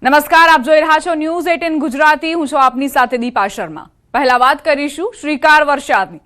નમસ્કાર, આપ જોઈ રહ્યા છો ન્યૂઝ 18 ગુજરાતી। હું છું આપની સાથે દીપા શર્મા। પહેલા વાત કરીશું શ્રીકાર વરસાદની।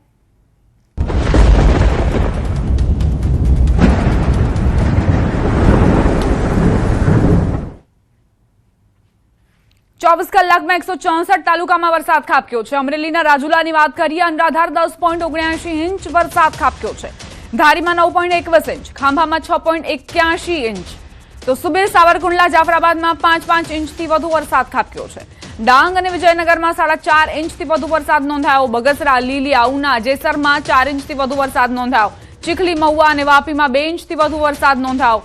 ચોવીસ કલાકમાં 164 તાલુકામાં વરસાદ ખાબક્યો છે। અમરેલીના રાજુલાની વાત કરીએ, અનરાધાર 10.79 ઇંચ વરસાદ ખાબક્યો છે। ધારીમાં 9.21 ઇંચ, ખાંભામાં 6.81 ઇંચ, તો સુબીર, સાવરકુંડલા, જાફરાબાદમાં 5.5 ઇંચથી વધુ વરસાદ ખાબક્યો છે। ડાંગ અને વિજયનગરમાં 4.5 ઇંચથી વધુ વરસાદ નોંધાયો। બગસરા, લીલિયા, ઉના, જેસરમાં 4 ઇંચથી વધુ વરસાદ નોંધાયો। ચીખલી, મહુવા અને વાપીમાં 2 ઇંચથી વધુ વરસાદ નોંધાયો।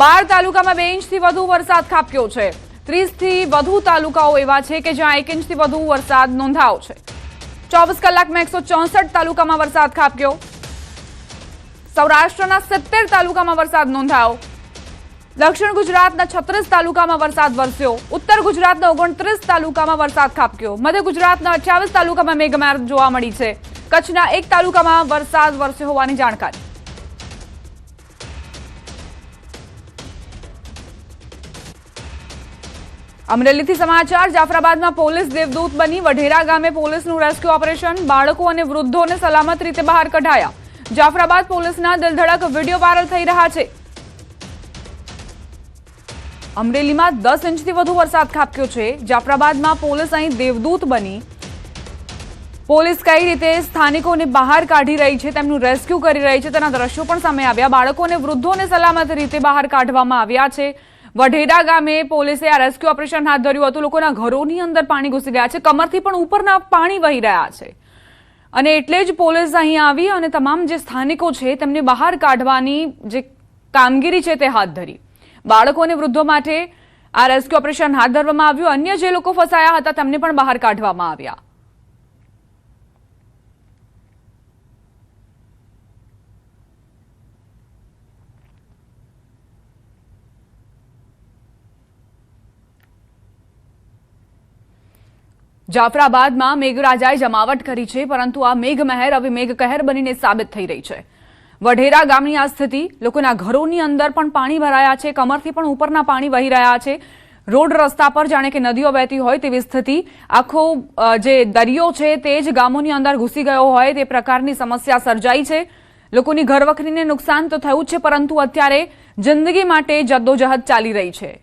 12 તાલુકામાં 2 ઇંચથી વધુ વરસાદ ખાબક્યો છે। 30થી વધુ તાલુકાઓ એવા છે કે જ્યાં 1 ઇંચથી વધુ વરસાદ નોંધાયો છે। 24 કલાકમાં 164 તાલુકામાં વરસાદ ખાબક્યો। સૌરાષ્ટ્રના 70 તાલુકામાં વરસાદ નોંધાયો। દક્ષિણ ગુજરાતના 36 તાલુકામાં વરસાદ વરસ્યો। ઉત્તર ગુજરાતના 29 તાલુકામાં વરસાદ ખાબક્યો। મધ્ય ગુજરાતના 28 તાલુકામાં મેઘમહેર જોવા મળી છે। કચ્છના 1 તાલુકામાં વરસાદ વરસ્યો હોવાની જાણકારી। અમરેલીથી સમાચાર, જાફરાબાદમાં પોલીસ દેવદૂત બની। વઢેરા ગામે પોલીસનું રેસ્ક્યુ ઓપરેશન, બાળકો અને વૃદ્ધોને સલામત રીતે બહાર કઢાયા। જાફરાબાદ પોલીસના દિલધડક વિડીયો વાયરલ થઈ રહ્યા છે। અમરેલીમાં 10 ઇંચથી વધુ વરસાદ ખાબક્યો છે। જાફરાબાદમાં પોલીસ અહીં દેવદૂત બની। પોલીસ કઈ રીતે સ્થાનિકોને બહાર કાઢી રહી છે, તેમનું રેસ્ક્યુ કરી રહી છે, તેના દ્રશ્યો પણ સામે આવ્યા। બાળકો અને વૃદ્ધોને સલામત રીતે બહાર કાઢવામાં આવ્યા છે। વઢેરા ગામે પોલીસે આ રેસ્ક્યુ ઓપરેશન હાથ ધર્યું હતું। લોકોના ઘરોની અંદર પાણી ઘૂસી ગયા છે, કમરથી પણ ઉપરના પાણી વહી રહ્યા છે, અને એટલે જ પોલીસ અહીં આવી અને તમામ જે સ્થાનિકો છે તેમને બહાર કાઢવાની જે કામગીરી છે તે હાથ ધરી। બાળકો અને વૃદ્ધો માટે આ રેસ્ક્યુ ઓપરેશન હાથ ધરવામાં આવ્યું। અન્ય જે લોકો ફસાયા હતા તેમને પણ બહાર કાઢવામાં આવ્યા। જાફરાબાદમાં મેઘરાજાએ જમાવટ કરી છે, પરંતુ આ મેઘમહેર હવે મેઘકહેર બનીને સાબિત થઈ રહી છે। વઢેરા ગામની આ સ્થિતિ, લોકોના ઘરોની અંદર પણ પાણી ભરાયા છે, કમરથી પણ ઉપરના પાણી વહી રહ્યા છે। રોડ રસ્તા પર જાણે કે નદીઓ વહેતી હોય તેવી સ્થિતિ। આખો જે દરિયો છે તે જ ગામોની અંદર ઘૂસી ગયો હોય તે પ્રકારની સમસ્યા સર્જાઈ છે। લોકોની ઘરવખરીને નુકસાન તો થયું છે, પરંતુ અત્યારે જિંદગી માટે જદ્દોજહદ ચાલી રહી છે।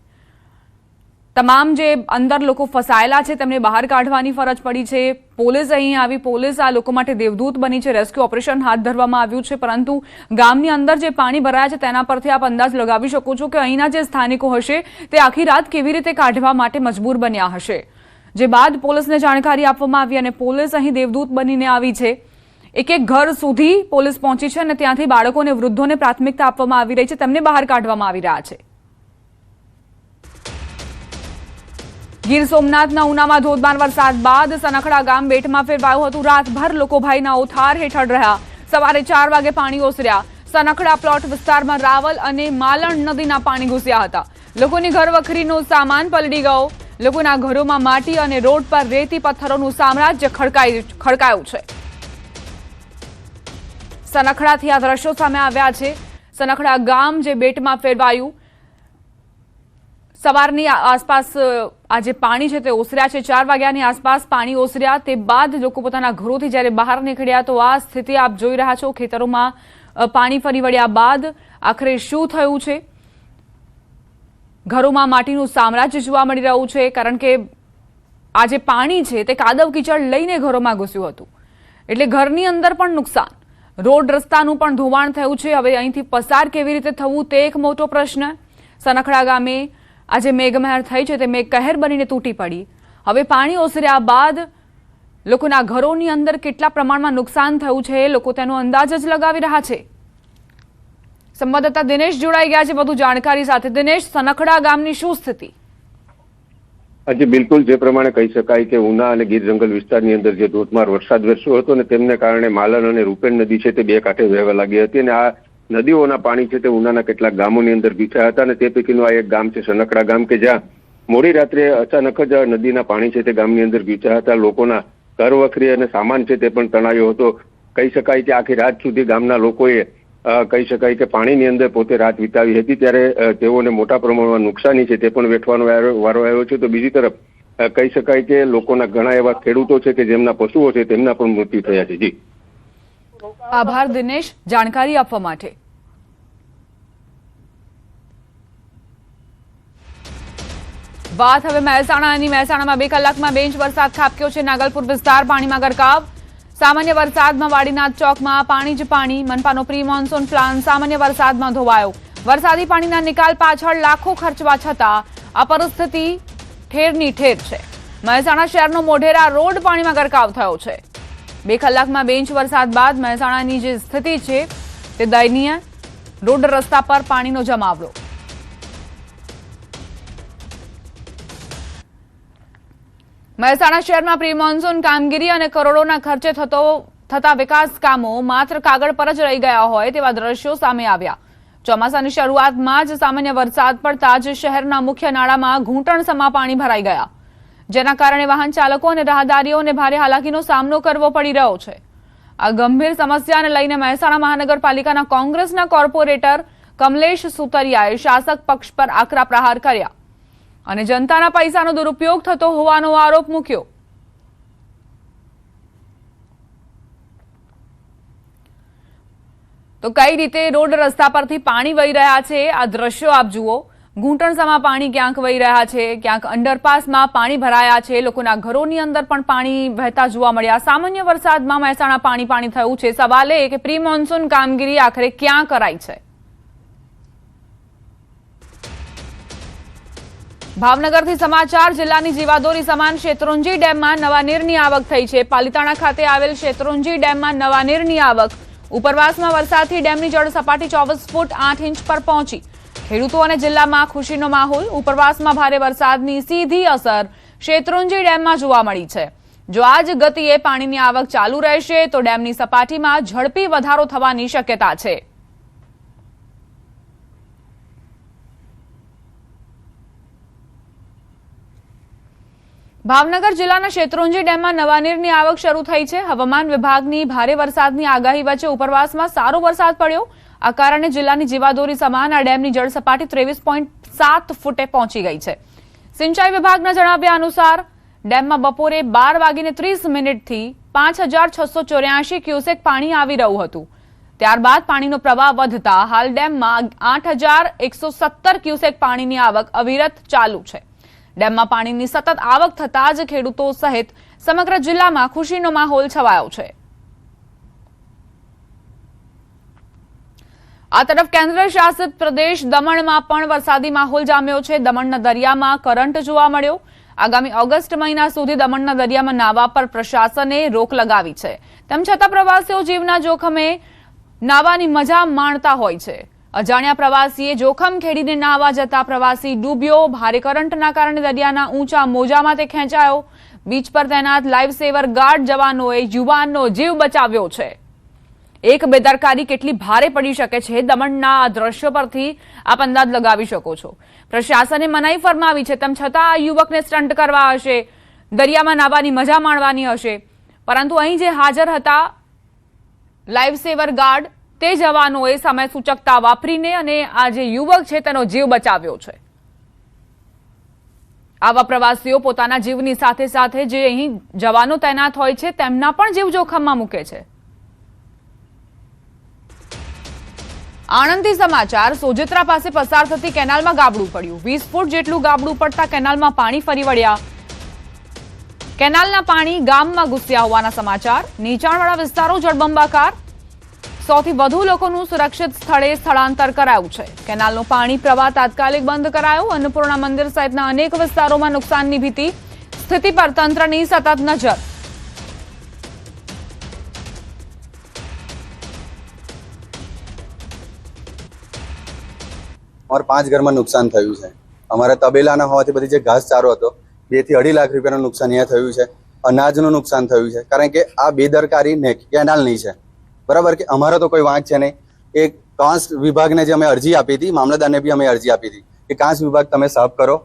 તમામ જે અંદર લોકો ફસાયેલા છે તેમને બહાર કાઢવાની ફરજ પડી છે। પોલીસ અહીં આવી, પોલીસ આ લોકો માટે દેવદૂત બની છે। રેસ્ક્યુ ઓપરેશન હાથ ધરવામાં આવ્યું છે, પરંતુ ગામની અંદર જે પાણી ભરાયા છે તેના પરથી આપ અંદાજ લગાવી શકો છો કે અહીંના જે સ્થાનિકો હશે તે આખી રાત કેવી રીતે કાઢવા માટે મજબૂર બન્યા હશે। જે બાદ પોલીસને જાણકારી આપવામાં આવી અને પોલીસ અહીં દેવદૂત બનીને આવી છે। એક એક ઘર સુધી પોલીસ પહોંચી છે અને ત્યાંથી બાળકો અને વૃદ્ધોને પ્રાથમિકતા આપવામાં આવી રહી છે, તેમને બહાર કાઢવામાં આવી રહ્યા છે। ગીર સોમનાથના ઉનામાં ધોધમાર વરસાદ બાદ સનખડા ગામ બેટમાં ફેરવાયું હતું। રાતભર લોકો ભાઈના ઓથાર હેઠળ રહ્યા। સવારે 4 વાગે પાણી ઓસર્યા। સનખડા પ્લોટ વિસ્તારમાં રાવલ અને માલણ નદીના પાણી ઘૂસ્યા હતા। લોકોની ઘરવખરીનો સામાન પલળી ગયો। લોકોના ઘરોમાં માટી અને રોડ પર રેતી પથ્થરોનું સામ્રાજ્ય ખડકાયું છે। સનખડાથી આ દ્રશ્યો સામે આવ્યા છે। સનખડા ગામ જે બેટમાં ફેરવાયું। સવારની આસપાસ આ જે પાણી છે તે ઓસર્યા છે। 4 વાગ્યાની આસપાસ પાણી ઓસર્યા, તે બાદ લોકો પોતાના ઘરોથી જ્યારે બહાર નીકળ્યા તો આ સ્થિતિ આપ જોઈ રહ્યા છો। ખેતરોમાં પાણી ફરી વળ્યા બાદ આખરે શું થયું છે? ઘરોમાં માટીનું સામ્રાજ્ય જોવા મળી રહ્યું છે, કારણ કે આ જે પાણી છે તે કાદવ કીચડ લઈને ઘરોમાં ઘૂસ્યું હતું, એટલે ઘરની અંદર પણ નુકસાન। રોડ રસ્તાનું પણ ધોવાણ થયું છે। હવે અહીંથી પસાર કેવી રીતે થવું તે એક મોટો પ્રશ્ન। સનખડા ગામે આજે મેઘમહેર થઈ છે તે મેઘકહેર બનીને તૂટી પડી। હવે પાણી ઓસર્યા બાદ લોકોના ઘરોની અંદર કેટલા પ્રમાણમાં નુકસાન થયું છે લોકો તેનો અંદાજ જ લગાવી રહ્યા છે। સંવાદદાતા દિનેશ જોડાઈ ગયા છે વધુ જાણકારી સાથે। દિનેશ, સનખડા ગામની શું સ્થિતિ? આજે બિલકુલ જે પ્રમાણે કહી શકાય કે ઉના અને ગીર જંગલ વિસ્તારની અંદર જે ધોધમાર વરસાદ વરસ્યો હતો ને તેમને કારણે માલણ અને રૂપેણ નદી છે તે બે કાંઠે વહેવા લાગી હતી, અને આ નદીઓના પાણી છે તે ઉનાના કેટલાક ગામોની અંદર ભીછાયા હતા। અને તે પૈકીનું આ એક ગામ છે સનખડા ગામ, કે જ્યાં મોડી રાત્રે અચાનક જ નદીના પાણી છે તે ગામની અંદર ભીછાયા હતા। લોકોના ઘર વખરી અને સામાન છે તે પણ તણાયો હતો। કહી શકાય કે આખી રાત સુધી ગામના લોકોએ કહી શકાય કે પાણીની અંદર પોતે રાત વિતાવી હતી, ત્યારે તેઓને મોટા પ્રમાણમાં નુકસાની છે તે પણ વેઠવાનો વારો આવ્યો છે. તો બીજી તરફ કહી શકાય કે લોકોના ઘણા એવા ખેડૂતો છે કે જેમના પશુઓ છે તેમના પણ મૃત્યુ થયા છે. જી, આભાર દિનેશ જાણકારી આપવા માટે. વાત હવે મહેસાણાની. મહેસાણામાં 2 કલાકમાં 2 ઇંચ વરસાદ ખાબક્યો છે. નાગલપુર વિસ્તાર પાણીમાં ગરકાવ. સામાન્ય વરસાદમાં વાડીનાથ ચોકમાં પાણી જ પાણી. મનપાનો પ્રી મોન્સૂન પ્લાન સામાન્ય વરસાદમાં ધોવાયો. વરસાદી પાણીના નિકાલ પાછળ લાખો ખર્ચવા છતાં આ પરિસ્થિતિ ઠેરની ઠેર છે. મહેસાણા શહેરનો મોઢેરા રોડ પાણીમાં ગરકાવ થયો છે. 2 કલાકમાં 2 ઇંચ વરસાદ બાદ મહેસાણાની જે સ્થિતિ છે તે દયનીય. રોડ રસ્તા પર પાણીનો જમાવડો. મહેસાણા શહેરમાં પ્રી મોન્સૂન કામગીરી અને કરોડોના ખર્ચે થતા વિકાસ કામો માત્ર કાગળ પર જ રહી ગયા હોય તેવા દ્રશ્યો સામે આવ્યા. ચોમાસાની શરૂઆતમાં જ સામાન્ય વરસાદ પડતા જ શહેરના મુખ્ય નાળામાં ઘૂંટણસમા પાણી ભરાઈ ગયા, જેના કારણે વાહન ચાલકો અને રાહદારીઓને ભારે હાલાકીનો સામનો કરવો પડી રહ્યો છે. આ ગંભીર સમસ્યાને લઈને મહેસાણા મહાનગરપાલિકાના કોંગ્રેસના કોર્પોરેટર કમલેશ સુતરિયાએ શાસક પક્ષ પર આકરા પ્રહાર કર્યા અને જનતાના પૈસાનો દુરુપયોગ થતો હોવાનો આરોપ મૂક્યો. તો કઈ રીતે રોડ રસ્તા પરથી પાણી વહી રહ્યા છે આ દ્રશ્યો આપ જુઓ. ઘૂંટણસમાં પાણી ક્યાંક વહી રહ્યા છે, ક્યાંક અંડરપાસમાં પાણી ભરાયા છે. લોકોના ઘરોની અંદર પણ પાણી વહેતા જોવા મળ્યા. સામાન્ય વરસાદમાં મહેસાણા પાણી થયું છે. સવાલ એ કે પ્રી મોન્સૂન કામગીરી આખરે ક્યાં કરાઈ છે? ભાવનગરથી સમાચાર. જિલ્લાની જીવાદોરી સમાન શેત્રુંજી ડેમમાં નવા નીરની આવક થઈ છે. પાલિતાણા ખાતે આવેલ શેત્રુંજી ડેમમાં નવા નીરની આવક. ઉપરવાસમાં વરસાદથી ડેમની જળ સપાટી 24 ફૂટ 8 ઇંચ પર પહોંચી. ખેડૂતો અને જિલ્લામાં ખુશીનો માહોલ. ઉપરવાસમાં ભારે વરસાદની સીધી અસર શેત્રુંજી ડેમમાં જોવા મળી છે. જો આ જ ગતિએ પાણીની આવક ચાલુ રહેશે તો ડેમની સપાટીમાં ઝડપી વધારો થવાની શક્યતા છે. ભાવનગર જિલ્લાના શેત્રુંજી ડેમમાં નવા નીરની આવક શરૂ થઈ છે. હવામાન વિભાગની ભારે વરસાદની આગાહી વચ્ચે ઉપરવાસમાં સારો વરસાદ પડ્યો. આ કારણે જિલ્લાની જીવાદોરી સમાન આ ડેમની જળ સપાટી 23.7 ફૂટે પહોંચી ગઈ છે. સિંચાઈ વિભાગના જણાવ્યા અનુસાર ડેમમાં બપોરે 12:30 થી 5,684 ક્યુસેક પાણી આવી રહ્યું હતું. ત્યારબાદ પાણીનો પ્રવાહ વધતા હાલ ડેમમાં 8,117 ક્યુસેક પાણીની આવક અવિરત ચાલુ છે. ડેમમાં પાણીની સતત આવક થતાં જ ખેડૂતો સહિત સમગ્ર જિલ્લામાં ખુશીનો માહોલ છવાયો છે. આ તરફ કેન્દ્ર શાસિત પ્રદેશ દમણમાં પણ વરસાદી માહોલ જામ્યો છે. દમણના દરિયામાં કરંટ જોવા મળ્યો. આગામી ઓગસ્ટ મહિના સુધી દમણના દરિયામાં નાહવા પર પ્રશાસને રોક લગાવી છે. તેમ છતાં પ્રવાસીઓ જીવના જોખમે નાહવાની મજા માણતા હોય છે. અજાણ્યા પ્રવાસીએ જોખમ ખેડીને નાહવા જતા પ્રવાસી ડૂબ્યો. ભારે કરંટના કારણે દરિયાના ઊંચા મોજામાં તે ખેંચાયો. બીચ પર તૈનાત લાઈફ સેવર ગાર્ડ જવાનોએ યુવાનનો જીવ બચાવ્યો છે. એક બેદરકારી કેટલી ભારે પડી શકે છે દમણના આ દ્રશ્યો પરથી આપ અંદાજ લગાવી શકો છો. પ્રશાસને મનાઈ ફરમાવી છે, તેમ છતાં આ યુવકને સ્ટન્ટ કરવા હશે, દરિયામાં નાહવાની મજા માણવાની હશે, પરંતુ અહીં જે હાજર હતા લાઈફ સેવર ગાર્ડ તે જવાનોએ સમય સૂચકતા વાપરીને અને આ જે યુવક છે તેનો જીવ બચાવ્યો છે. આવા પ્રવાસીઓ પોતાના જીવની સાથે સાથે જે અહીં જવાનો તૈનાત હોય છે તેમના પણ જીવ જોખમમાં મૂકે છે. આણંદથી સમાચાર. સોજિત્રા પાસે પસાર થતી કેનાલમાં ગાબડું પડ્યું. 20 ફૂટ જેટલું ગાબડું પડતા કેનાલમાં પાણી ફરી વળ્યા. કેનાલના પાણી ગામમાં ઘૂસ્યા હોવાના સમાચાર. નીચાણવાળા વિસ્તારો જળબંબાકાર. 100 થી વધુ લોકોનું સુરક્ષિત સ્થળે સ્થળાંતર કરાયું છે. કેનાલનું પાણી પ્રવાહ તાત્કાલિક બંધ કરાયો. અન્નપૂર્ણા મંદિર સહિતના અનેક વિસ્તારોમાં નુકસાનની ભીતિ. સ્થિતિ પર તંત્રની સતત નજર. और 5 ઘરમાં નુકસાન થયું છે. અમારા તબેલાના હોવાથી બધી જે ઘાસચારો હતો 2 થી 2.5 લાખ રૂપિયાનું નુકસાન અહીંયા થયું છે. અનાજનું નુકસાન થયું છે, કારણ કે આ બેદરકારી કેનાલની છે. બરાબર કે અમારો તો કોઈ વાંક છે નહીં. એક કાંસ વિભાગને જે અમે અરજી આપી હતી, મામલતદારને બી અમે અરજી આપી હતી કે કાંસ વિભાગ તમે સાફ કરો,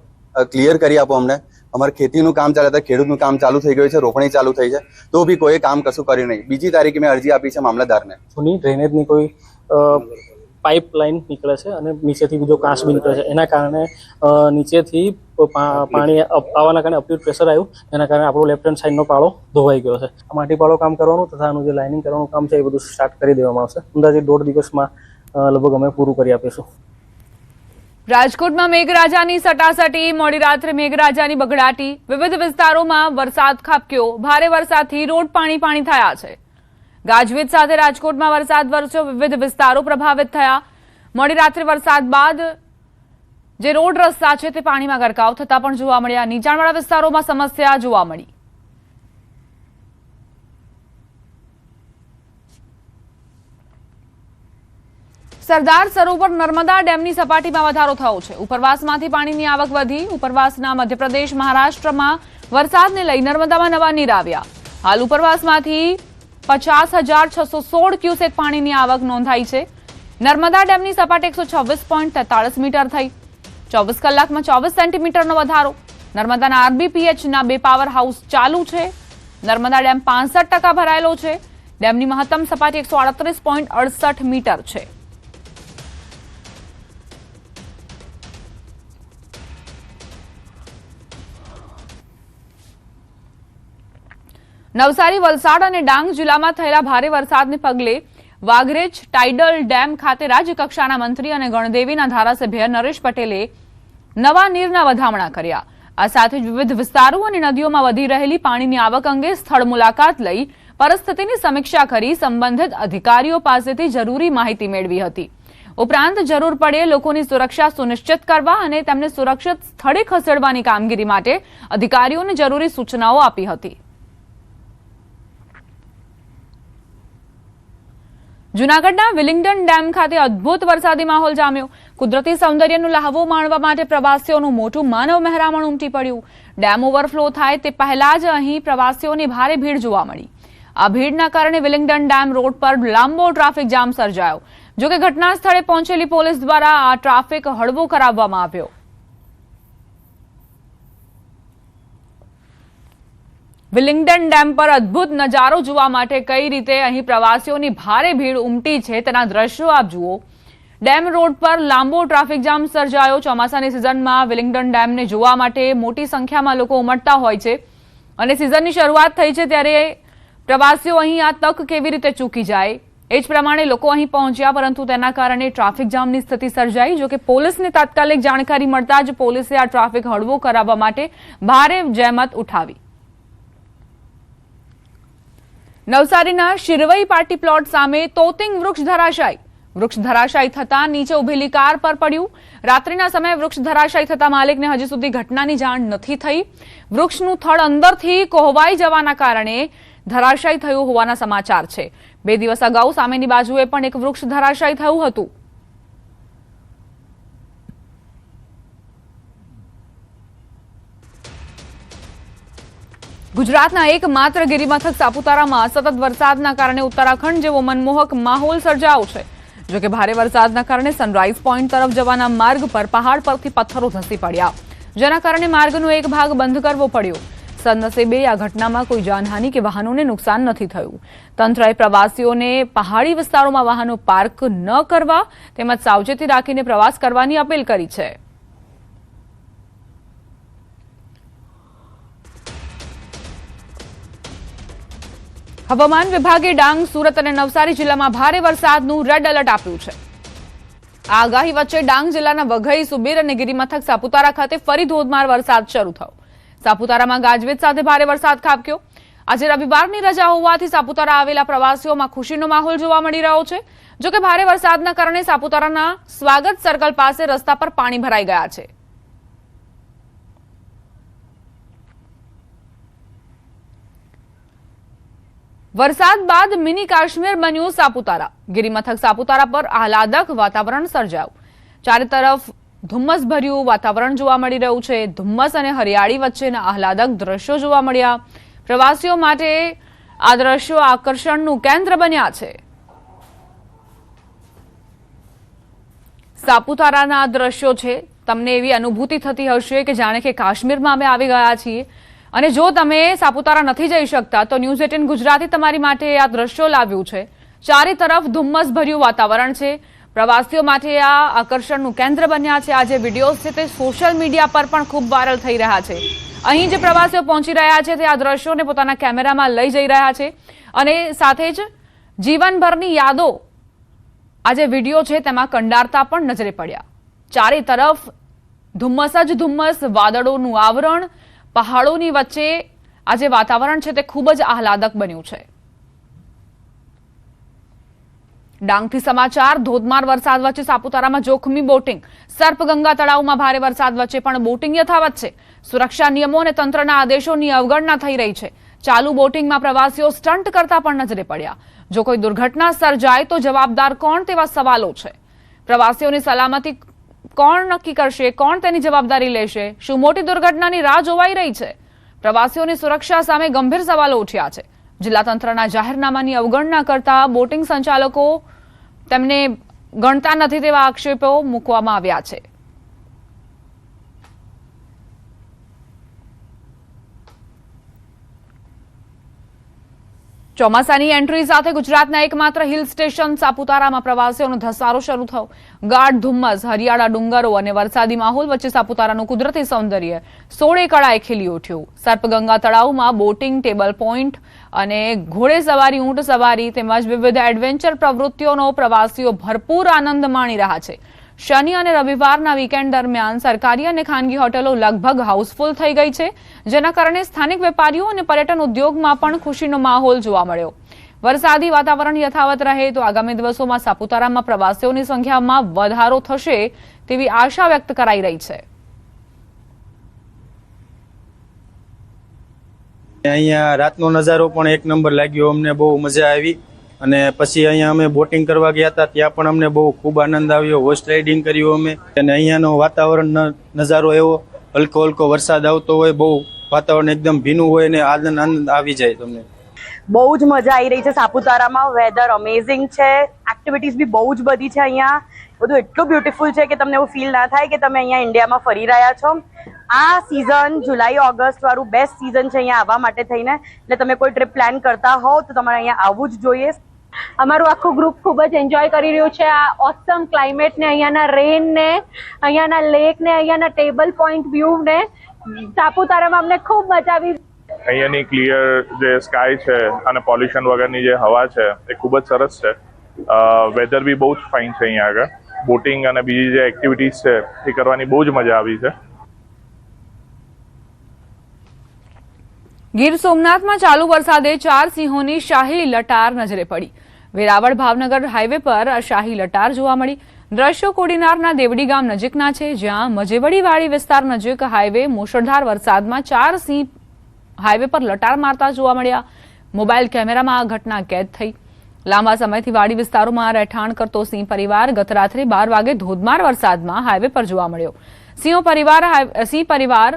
ક્લિયર કરી આપો અમને. અમારે ખેતીનું કામ ચાલે છે, ખેડૂતનું કામ ચાલુ થઈ ગયું છે, રોપણી ચાલુ થઈ છે, તો બી કોઈ કામ કશું કર્યું નહીં. બીજી તારીખે મેં અરજી આપી છે મામલતદારને. ડ્રેનેજની કોઈ પાઇપ લાઇન નીકળે છે અને નીચેથી બીજો કાંસ બી નીકળે છે. એના કારણે નીચેથી પાણી આવવાના કારણે અપીલ પ્રેશર આવ્યું, એના કારણે આપણો લેફ્ટ હેન્ડ સાઈડનો પાળો ધોવાઈ ગયો છે. માટી પાળો કામ કરવાનું તથા આનું જે લાઇનિંગ કરવાનું કામ છે એ બધું સ્ટાર્ટ કરી દેવામાં આવશે. અંદાજે 1.5 દિવસમાં લગભગ અમે પૂરું કરી આપીશું. રાજકોટમાં મેઘરાજાની સટાસટી, મોડી રાત્રે મેઘરાજાની બગડાટી, વિવિધ વિસ્તારોમાં વરસાદ ખાબક્યો. ભારે વરસાદથી રોડ પાણી થયા છે. ગાજવીજ સાથે રાજકોટમાં વરસાદ વરસ્યો, વિવિધ વિસ્તારો પ્રભાવિત થયા. મોડી રાત્રે વરસાદ બાદ જે રોડ રસ્તા છે તે પાણીમાં ગરકાવ થતા પણ જોવા મળ્યા. નીચાણવાળા વિસ્તારોમાં સમસ્યા જોવા મળી. સરદાર સરોવર નર્મદા ડેમની સપાટીમાં વધારો થયો છે. ઉપરવાસમાંથી પાણીની આવક વધી. ઉપરવાસના મધ્યપ્રદેશ, મહારાષ્ટ્રમાં વરસાદને લઈ નર્મદામાં નવા નીર આવ્યા. હાલ ઉપરવાસમાંથી 50,616 ક્યુસેક પાણીની આવક નોંધાઈ છે. નર્મદા ડેમની સપાટી 126.43 મીટર થઈ. 24 કલાકમાં 24 સેન્ટીમીટરનો વધારો. નર્મદાના આરબીપીએચના 2 પાવર હાઉસ ચાલુ છે. નર્મદા ડેમ 65% ભરાયેલો છે. ડેમની મહત્તમ સપાટી 138.68 મીટર છે. નવસારી, વલસાડ અને ડાંગ જિલ્લામાં થયેલા ભારે વરસાદને પગલે વાઘરેજ ટાઇડલ ડેમ ખાતે રાજ્યકક્ષાના મંત્રી અને ગણદેવીના ધારાસભ્ય નરેશ પટેલે નવા નીરના વધામણા કર્યા. આ સાથે જ વિવિધ વિસ્તારો અને નદીઓમાં વધી રહેલી પાણીની આવક અંગે સ્થળ મુલાકાત લઈ પરિસ્થિતિની સમીક્ષા કરી સંબંધિત અધિકારીઓ પાસેથી જરૂરી માહિતી મેળવી હતી. ઉપરાંત જરૂર પડે લોકોની સુરક્ષા સુનિશ્ચિત કરવા અને તેમને સુરક્ષિત સ્થળે ખસેડવાની કામગીરી માટે અધિકારીઓને જરૂરી સૂચનાઓ આપી હતી. જૂનાગઢના વિલિંગ્ડન ડેમ ખાતે અદભુત વરસાદી માહોલ જામ્યો. કુદરતી સૌંદર્યનો લહાવો માણવા માટે પ્રવાસીઓનું મોટું માનવ મહેરામણ ઉમટી પડ્યું. ડેમ ઓવરફ્લો થાય તે પહેલા જ અહીં પ્રવાસીઓની ભારે ભીડ જોવા મળી. આ ભીડના કારણે વિલિંગ્ડન ડેમ રોડ પર લાંબો ટ્રાફિક જામ સર્જાયો. જોકે ઘટના સ્થળે પહોંચેલી પોલીસ દ્વારા આ ટ્રાફિક હળવો કરાવવામાં આવ્યો. વિલિંગ્ડન ડેમ પર અદભુત નજારો જોવા માટે કઈ રીતે અહીં પ્રવાસીઓની ભારે ભીડ ઉમટી છે તેના દ્રશ્યો આપ જુઓ. ડેમ રોડ પર લાંબો ટ્રાફિક જામ સર્જાયો. ચોમાસાની સિઝનમાં વિલિંગ્ડન ડેમને જોવા માટે મોટી સંખ્યામાં લોકો ઉમટતા હોય છે અને સિઝનની શરૂઆત થઈ છે ત્યારે પ્રવાસીઓ અહીં આ તક કેવી રીતે ચૂકી જાય એ જ પ્રમાણે લોકો અહીં પહોંચ્યા, પરંતુ તેના કારણે ટ્રાફિક જામની સ્થિતિ સર્જાઈ. જોકે પોલીસને તાત્કાલિક જાણકારી મળતા જ પોલીસે આ ટ્રાફિક હળવો કરાવવા માટે ભારે જહેમત ઉઠાવી. નવસારીના શિરવઈ પાર્ટી પ્લોટ સામે તોતિંગ વૃક્ષ ધરાશાયી. વૃક્ષ ધરાશાયી થતાં નીચે ઉભેલી કાર પર પડ્યું. રાત્રિના સમયે વૃક્ષ ધરાશાયી થતાં માલિકને હજી સુધી ઘટનાની જાણ નથી થઈ. વૃક્ષનું થડ અંદરથી કોહવાઈ જવાના કારણે ધરાશાયી થયું હોવાના સમાચાર છે. 2 દિવસ અગાઉ સામેની બાજુએ પણ એક વૃક્ષ ધરાશાયી થયું હતું. ગુજરાતના એકમાત્ર ગિરિમથક સાપુતારામાં સતત વરસાદના કારણે ઉત્તરાખંડ જેવો મનમોહક માહોલ સર્જાયો છે. જોકે ભારે વરસાદના કારણે સનરાઈઝ પોઈન્ટ તરફ જવાના માર્ગ પર પહાડ પરથી પથ્થરો ધસી પડ્યા, જેના કારણે માર્ગનો એક ભાગ બંધ કરવો પડ્યો. સદનસીબે આ ઘટનામાં કોઈ જાનહાનિ કે વાહનોને નુકસાન નથી થયું. તંત્રએ પ્રવાસીઓને પહાડી વિસ્તારોમાં વાહનો પાર્ક ન કરવા તેમજ સાવચેતી રાખીને પ્રવાસ કરવાની અપીલ કરી છે. હવામાન વિભાગે ડાંગ, સુરત અને નવસારી જિલ્લામાં ભારે વરસાદનું રેડ એલર્ટ આપ્યું છે. આ આગાહી વચ્ચે ડાંગ જિલ્લાના વઘઈ, સુબીર અને ગિરિમથક સાપુતારા ખાતે ફરી ધોધમાર વરસાદ શરૂ થયો. સાપુતારામાં ગાજવીજ સાથે ભારે વરસાદ ખાબક્યો. આજે રવિવારની રજા હોવાથી સાપુતારા આવેલા પ્રવાસીઓમાં ખુશીનો માહોલ જોવા મળી રહ્યો છે. જોકે ભારે વરસાદના કારણે સાપુતારાના સ્વાગત સર્કલ પાસે રસ્તા પર પાણી ભરાઈ ગયા છે. વરસાદ બાદ મિની કાશ્મીર બન્યું સાપુતારા. ગિરિમથક સાપુતારા પર આહલાદક વાતાવરણ સર્જાયું. ચારે તરફ ધુમ્મસભર્યું વાતાવરણ જોવા મળી રહ્યું છે. ધુમ્મસ અને હરિયાળી વચ્ચેના આહલાદક દ્રશ્યો જોવા મળ્યા. પ્રવાસીઓ માટે આ દ્રશ્યો આકર્ષણનું કેન્દ્ર બન્યા છે. સાપુતારાના આ દ્રશ્યો છે, તમને એવી અનુભૂતિ થતી હશે કે જાણે કે કાશ્મીરમાં અમે આવી ગયા છીએ. અને જો તમે સાપુતારા નથી જઈ શકતા તો ન્યૂઝ 18 ગુજરાતી તમારી માટે આ દ્રશ્યો લાવ્યું છે. ચારે તરફ ધુમ્મસભર્યું વાતાવરણ છે. પ્રવાસીઓ માટે આ આકર્ષણનું કેન્દ્ર બન્યા છે. આ જે વિડીયોઝ છે તે સોશિયલ મીડિયા પર પણ ખૂબ વાયરલ થઈ રહ્યા છે. અહીં જે પ્રવાસીઓ પહોંચી રહ્યા છે તે આ દ્રશ્યોને પોતાના કેમેરામાં લઈ જઈ રહ્યા છે અને સાથે જ જીવનભરની યાદો આ જે વિડીયો છે તેમાં કંડારતા પણ નજરે પડ્યા. ચારે તરફ ધુમ્મસ જ ધુમ્મસ, વાદળોનું આવરણ, પહાડોની વચ્ચે આ જે વાતાવરણ છે તે ખૂબ જ આહલાદક બન્યું છે. ડાંગથી સમાચાર. ધોધમાર વરસાદ વચ્ચે સાપુતારામાં જોખમી બોટિંગ. સર્પગંગા તળાવમાં ભારે વરસાદ વચ્ચે પણ બોટિંગ યથાવત છે. સુરક્ષા નિયમો અને તંત્રના આદેશોની અવગણના થઈ રહી છે. ચાલુ બોટિંગમાં પ્રવાસીઓ સ્ટન્ટ કરતા પણ નજરે પડ્યા. જો કોઈ દુર્ઘટના સર્જાય તો જવાબદાર કોણ તેવા સવાલો છે. પ્રવાસીઓની સલામતી કોણ નક્કી કરશે? કોણ તેની જવાબદારી લેશે? શું મોટી દુર્ઘટનાની રાહ જોવાઈ રહી છે? પ્રવાસીઓની સુરક્ષા સામે ગંભીર સવાલો ઉઠ્યા છે. જિલ્લા તંત્રના જાહેરનામાની અવગણના કરતા બોટિંગ સંચાલકો તેમને ગણતા નથી તેવા આક્ષેપો મૂકવામાં આવ્યા છે. ચોમાસાની એન્ટ્રી સાથે ગુજરાતના એકમાત્ર હિલ સ્ટેશન સાપુતારામાં પ્રવાસીઓનો ધસારો શરૂ થયો. ગાઢ ધુમ્મસ, હરિયાળા ડુંગરો અને વરસાદી માહોલ વચ્ચે સાપુતારાનું કુદરતી સૌંદર્ય 16 કળાએ ખીલી ઉઠ્યું. સર્પગંગા તળાવમાં બોટિંગ, ટેબલ પોઇન્ટ અને ઘોડે સવારી, ઊંટ સવારી તેમજ વિવિધ એડવેન્ચર પ્રવૃત્તિઓનો પ્રવાસીઓ ભરપૂર આનંદ માણી રહ્યા છે. શનિ અને રવિવારના વીકેન્ડ દરમિયાન સરકારી અને ખાનગી હોટેલો લગભગ હાઉસફુલ થઈ ગઈ છે, જેના કારણે સ્થાનિક વેપારીઓ અને પર્યટન ઉદ્યોગમાં પણ ખુશીનો માહોલ જોવા મળ્યો. વરસાદી વાતાવરણ યથાવત રહે તો આગામી દિવસોમાં સાપુતારામાં પ્રવાસીઓની સંખ્યામાં વધારો થશે તેવી આશા વ્યક્ત કરાઈ રહી છે. અહીંયા રાતનો નજારો પણ એક નંબર લાગ્યો. અમને બહુ મજા આવી અને પછી અહીંયા અમે બોટિંગ કરવા ગયા હતા, ત્યાં પણ અમને બહુ ખૂબ આનંદ આવ્યો. હોર્સ રાઇડિંગ કર્યું અમે અને અહીંયાનો વાતાવરણ નજારો એવો હલકો હલકો વરસાદ આવતો હોય, બહુ વાતાવરણ એકદમ ભીનું હોય ને આનંદ આવી જાય તમને. બહુ જ મજા આવી રહી છે સાપુતારામાં. વેધર અમેઝિંગ છે, એક્ટિવિટીઝ બી બહુ જ બધી છે. અહીંયા બધું એટલું બ્યુટીફુલ છે કે તમને એવું ફીલ ના થાય કે તમે અહીંયા ઇન્ડિયામાં ફરી રહ્યા છો. આ સિઝન જુલાઈ ઓગસ્ટ વાળું બેસ્ટ સિઝન છે અહીંયા આવવા માટે થઈને. એટલે તમે કોઈ ટ્રીપ પ્લાન કરતા હોવ તો તમારે અહીંયા આવવું જ જોઈએ. અમારું આખું ગ્રુપ ખૂબ જ એન્જોય કરી રહ્યું છે આ ઓસમ ક્લાઇમેટ ને, અહીંયાના રેન ને, અહીંયાના લેક ને, અહીંયાના ટેબલ પોઈન્ટ વ્યૂ ને. સાપુતારામાં અમને ખૂબ મજા આવી. અહીંયાની ક્લિયર જે સ્કાય છે અને પોલ્યુશન વગરની જે હવા છે એ ખૂબ જ સરસ છે. વેધર બી બહુ જ ફાઇન છે અહીંયા આગળ. બોટિંગ અને બીજી જે એક્ટિવિટીઝ છે એ કરવાની બહુ જ મજા આવી છે. ગીર સોમનાથમાં ચાલુ વરસાદે 4 સિંહોની શાહી લટાર નજરે પડી. વેરાવળ ભાવનગર હાઈવે પર શાહી લટાર જોવા મળી. દ્રશ્યો કોડીનારના દેવડી ગામ નજીકના છે, જ્યાં મજેવડીવાડી વિસ્તાર નજીક હાઈવે મુશળધાર વરસાદમાં 4 સિંહ હાઈવે પર લટાર મારતા જોવા મળ્યા. મોબાઈલ કેમેરામાં આ ઘટના કેદ થઈ. લાંબા સમયથી વાડી વિસ્તારોમાં રહેઠાણ કરતો સિંહ પરિવાર ગત રાત્રે 12 વાગે ધોધમાર વરસાદમાં હાઈવે પર જોવા મળ્યો. સિંહ પરિવાર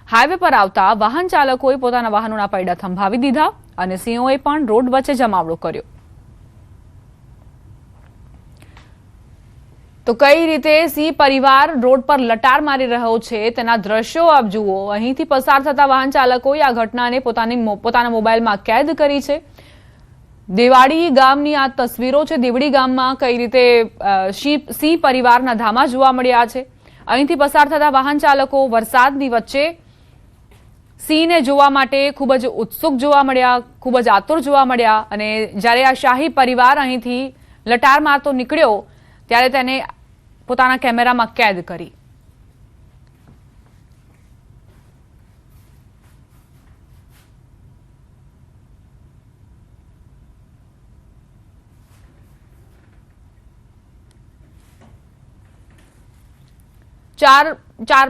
હાઈવે પર આવતા વાહન ચાલકોએ પોતાના વાહનોના પૈડા થંભાવી દીધા અને સિંહોએ પણ રોડ વચ્ચે જમાવડો કર્યો. તો કઈ રીતે સિંહ પરિવાર રોડ પર લટાર મારી રહ્યો છે તેના દ્રશ્યો આપ જુઓ. અહીંથી પસાર થતા વાહન ચાલકોએ આ ઘટનાને પોતાના મોબાઈલમાં કેદ કરી છે. દેવાડી ગામની આ તસવીરો છે. દેવડી ગામમાં કઈ રીતે સિંહ પરિવારના ધામા જોવા મળ્યા છે. અહીંથી પસાર થતા વાહન ચાલકો વરસાદની વચ્ચે સિંહને જોવા માટે ખૂબ જ ઉત્સુક જોવા મળ્યા, ખૂબ જ આતુર જોવા મળ્યા. અને જ્યારે આ શાહી પરિવાર અહીંથી લટાર મારતો નીકળ્યો ત્યારે તેને પોતાના કેમેરામાં કેદ કરી.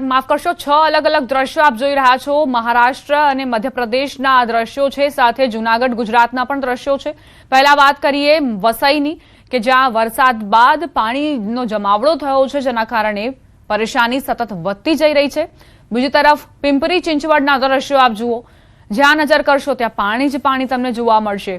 માફ કરશો 6 અલગ અલગ દ્રશ્યો આપ જોઈ રહ્યા છો. મહારાષ્ટ્ર અને મધ્યપ્રદેશના આ દ્રશ્યો છે, સાથે જુનાગઢ ગુજરાતના પણ દ્રશ્યો છે. પહેલા વાત કરીએ વસઈની, કે જ્યાં વરસાદ બાદ પાણીનો જમાવડો થયો છે, જેના કારણે પરેશાની સતત વધતી જઈ રહી છે. બીજી તરફ પિંપરી ચિંચવડના દ્રશ્યો આપ જુઓ. જ્યાં નજર કરશો ત્યાં પાણી જ પાણી તમને જોવા મળશે.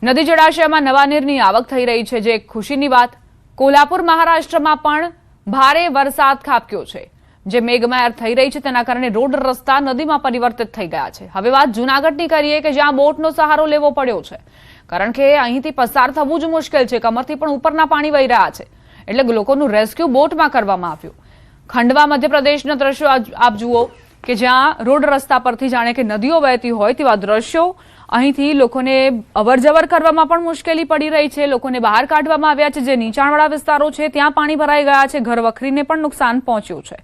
નદી જળાશયમાં નવા નીરની આવક થઈ રહી છે, જે એક ખુશીની વાત. કોલ્હાપુર મહારાષ્ટ્રમાં પણ ભારે વરસાદ ખાબક્યો છે, જે મેઘમહેર થઈ રહી છે. તેના કારણે રોડ રસ્તા નદીમાં પરિવર્તિત થઈ ગયા છે. હવે વાત જૂનાગઢની કરીએ, કે જ્યાં બોટનો સહારો લેવો પડ્યો છે. કારણ કે અહીંથી પસાર થવું જ મુશ્કેલ છે. કમરથી પણ ઉપરના પાણી વહી રહ્યા છે, એટલે લોકોનું રેસ્ક્યુ બોટમાં કરવામાં આવ્યું. ખંડવા મધ્યપ્રદેશના દ્રશ્યો આપ જુઓ કે જ્યાં રોડ રસ્તા પરથી જાણે કે નદીઓ વહેતી હોય તેવા દ્રશ્યો. અહીંથી લોકોને અવરજવર કરવામાં પણ મુશ્કેલી પડી રહી છે. લોકોને બહાર કાઢવામાં આવ્યા છે. જે નીચાણવાળા વિસ્તારો છે ત્યાં પાણી ભરાઈ ગયા છે. ઘર વખરીને પણ નુકસાન પહોંચ્યું છે.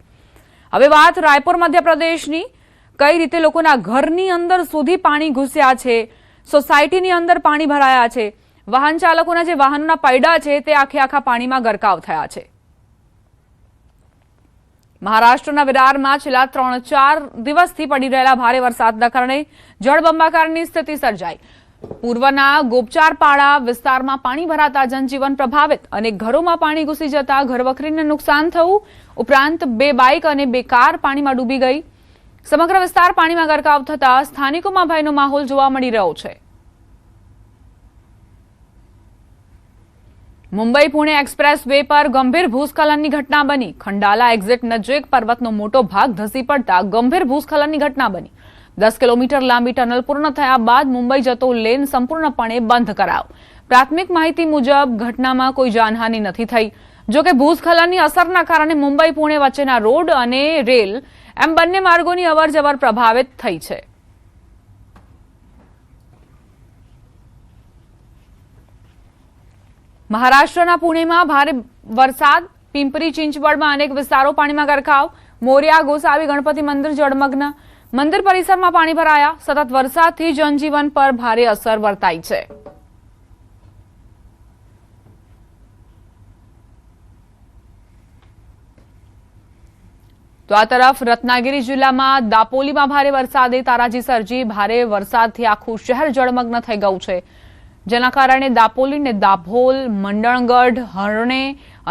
હવે વાત રાયપુર મધ્યપ્રદેશની. કઈ રીતે લોકોના ઘરની અંદર સુધી પાણી ઘૂસ્યા છે, સોસાયટીની અંદર પાણી ભરાયા છે. વાહન ચાલકોના જે વાહનોના પૈડા છે તે આખા પાણીમાં ગરકાવ થયા છે. મહારાષ્ટ્રના વિરારમાં છેલ્લા 3-4 દિવસથી પડી રહેલા ભારે વરસાદના કારણે જળબંબાકારની સ્થિતિ સર્જાઈ. પૂર્વના ગોપચારપાડા વિસ્તારમાં પાણી ભરાતા જનજીવન પ્રભાવિત. અનેક ઘરોમાં પાણી ઘૂસી જતા ઘરવખરીને નુકસાન થયું. ઉપરાંત 2 બાઇક અને 2 કાર પાણીમાં ડૂબી ગઈ. સમગ્ર વિસ્તાર પાણીમાં ગરકાવ થતા સ્થાનિકોમાં ભયનો માહોલ જોવા મળી રહ્યો છે. મુંબઈ પુણે એક્સપ્રેસ વે પર ગંભીર ભૂસ્ખલનની ઘટના બની. ખંડાલા એક્ઝિટ નજીક પર્વતનો મોટો ભાગ ધસી પડતા ગંભીર ભૂસ્ખલનની ઘટના બની. 10 કિલોમીટર લાંબી ટનલ પૂર્ણ થયા બાદ મુંબઈ જતો લેન સંપૂર્ણપણે બંધ કરાયો. પ્રાથમિક માહિતી મુજબ ઘટનામાં કોઈ જાનહાનિ નથી થઈ. જોકે ભૂસ્ખલનની અસરના કારણે મુંબઈ પુણે વચ્ચેના રોડ અને રેલ એમ બંને માર્ગોની અવરજવર પ્રભાવિત થઈ છે. મહારાષ્ટ્રના પુણેમાં ભારે વરસાદ. પિંપરી ચિંચવડમાં અનેક વિસ્તારો પાણીમાં ગરકાવ. મોરિયા ગોસાવી ગણપતિ મંદિર જળમગ્ન. મંદિર પરિસરમાં પાણી ભરાયા. સતત વરસાદથી જનજીવન પર ભારે અસર વર્તાઈ છે. તો આ તરફ રત્નાગિરી જિલ્લામાં દાપોલીમાં ભારે વરસાદે તારાજી સર્જી. ભારે વરસાદથી આખું શહેર જળમગ્ન થઈ ગયું છે, જેના કારણે દાપોલીને દાભોલ, મંડણગઢ, હરણે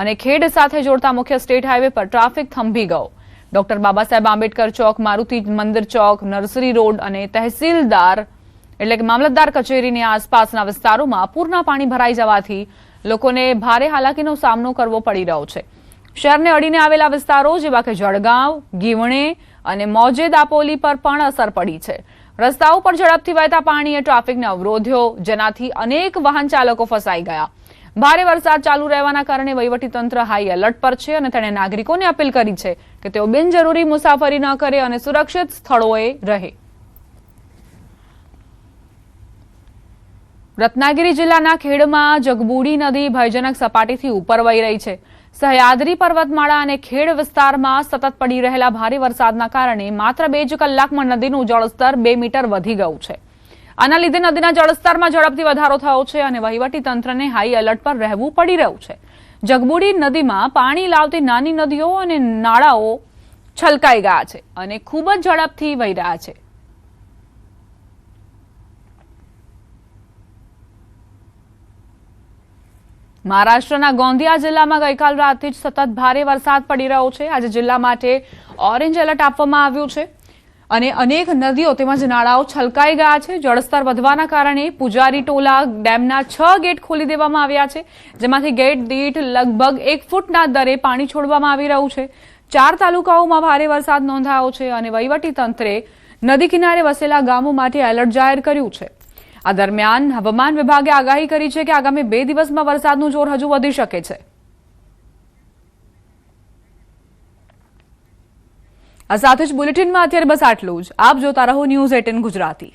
અને ખેડ સાથે જોડતા મુખ્ય સ્ટેટ હાઈવે પર ટ્રાફિક થંભી ગયો. ડોક્ટર બાબા સાહેબ આંબેડકર ચોક, મારુતિ મંદિર ચોક, નર્સરી રોડ અને તહેસીલદાર એટલે કે મામલતદાર કચેરીની આસપાસના વિસ્તારોમાં પૂરના પાણી ભરાઈ જવાથી લોકોને ભારે હાલાકીનો સામનો કરવો પડી રહ્યો છે. શહેરને અડીને આવેલા વિસ્તારો જેવા કે જળગાંવ, ગીવણે અને મોજે દાપોલી પર પણ અસર પડી છે. રસ્તાઓ પર ઝડપથી વહેતા પાણીએ ટ્રાફિકને અવરોધ્યો, જેનાથી અનેક વાહન ચાલકો ફસાઈ ગયા. ભારે વરસાદ ચાલુ રહેવાના કારણે વહીવટીતંત્ર હાઈ એલર્ટ પર છે અને તેણે નાગરિકોને અપીલ કરી છે કે તેઓ બિનજરૂરી મુસાફરી ન કરે અને સુરક્ષિત સ્થળોએ રહે. રત્નાગિરી જિલ્લાના ખેડમાં જગબુડી નદી ભયજનક સપાટીથી ઉપર વહી રહી છે. સહ્યાદ્રી પર્વતમાળા અને ખેડ વિસ્તારમાં સતત પડી રહેલા ભારે વરસાદના કારણે માત્ર 2 જ કલાકમાં નદીનું જળસ્તર 2 મીટર વધી ગયું છે. આના લીધે નદીના જળસ્તરમાં ઝડપથી વધારો થયો છે અને વહીવટીતંત્રને હાઈ એલર્ટ પર રહેવું પડી રહ્યું છે. જગબુડી નદીમાં પાણી લાવતી નાની નદીઓ અને નાળાઓ છલકાઈ ગયા છે અને ખૂબ જ ઝડપથી વહી રહ્યા છે. મહારાષ્ટ્રના ગોંદિયા જિલ્લામાં ગઈકાલ રાતથી જ સતત ભારે વરસાદ પડી રહ્યો છે. આજે જિલ્લા માટે ઓરેન્જ એલર્ટ આપવામાં આવ્યું છે અને અનેક નદીઓ તેમજ નાળાઓ છલકાઈ ગયા છે. જળસ્તર વધવાના કારણે પુજારી ટોલા ડેમના 6 ગેટ ખોલી દેવામાં આવ્યા છે, જેમાંથી ગેટ દીઠ લગભગ 1 ફૂટના દરે પાણી છોડવામાં આવી રહ્યું છે. 4 તાલુકાઓમાં ભારે વરસાદ નોંધાયો છે અને વહીવટીતંત્રે નદી કિનારે વસેલા ગામો માટે એલર્ટ જાહેર કર્યું છે. આ દરમિયાન હવામાન વિભાગે આગાહી કરી છે કે આગામી 2 દિવસમાં વરસાદનું જોર હજુ વધી શકે છે. આ સાથે જ બુલેટિનમાં અત્યારે બસ આટલું જ. આપ જોતા રહો ન્યૂઝ 18 ગુજરાતી.